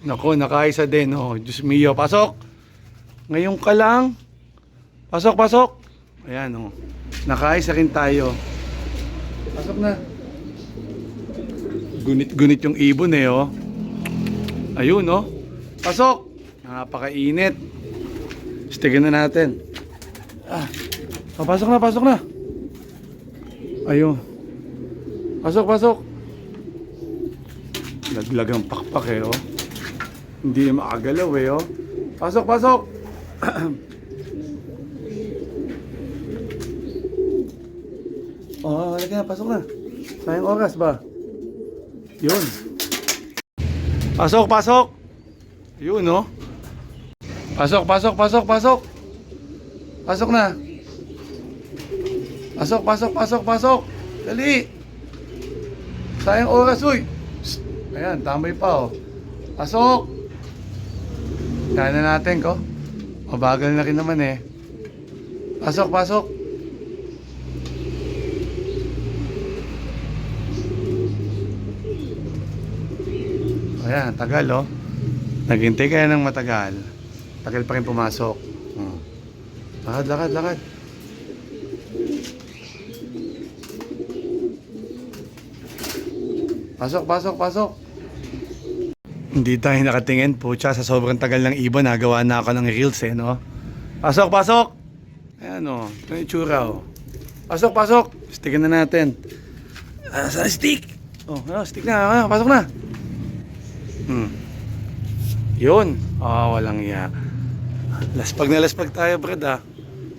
Nako, nakaisa din. Oh, Diyos mio. Pasok. Ngayon ka lang. Pasok, pasok. Ayan, oh. Nakaisa rin tayo. Pasok na. Gunit-gunit yung ibon eh, oh. Ayun, oh. Pasok. Napakainit. Stigan na natin. Oh, pasok na, pasok na. Ayun. Pasok, pasok. Laglag ang pakpak eh, oh. Hindi makagalaw eh, oh. Pasok, pasok. Oh, halika na, pasok na. Sayang oras ba? Yun. Pasok, pasok. Yun, no? Pasok, pasok, pasok, pasok. Pasok na. Pasok, pasok, pasok, pasok. Dali. Sayang oras, uy. Psst. Ayan, tambay pa, oh. Pasok. Kaya na natin, ko. Mabagal na rin naman, eh. Pasok, pasok. Ayan, tagal, oh. Naghintay kaya ng matagal. Tagal pa rin pumasok. Lakad, lakad, lakad. Pasok, pasok, pasok. Hindi tayo nakatingin po sa sobrang tagal ng ibon. Nagawa na ako ng reels, eh, no? Pasok, pasok. Ayan, oh. Ito yung itsura, oh. Pasok, pasok. Stickin na natin. Saan stick? Oh, stick na. Pasok na. Yun. Walang iya. Laspag na laspag tayo, Brad, ah.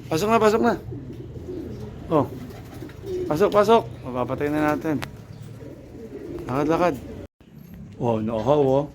Pasok na, pasok na. Oh. Pasok, pasok. Mapapatay na natin. Lakad, lakad. Oh, no, oh.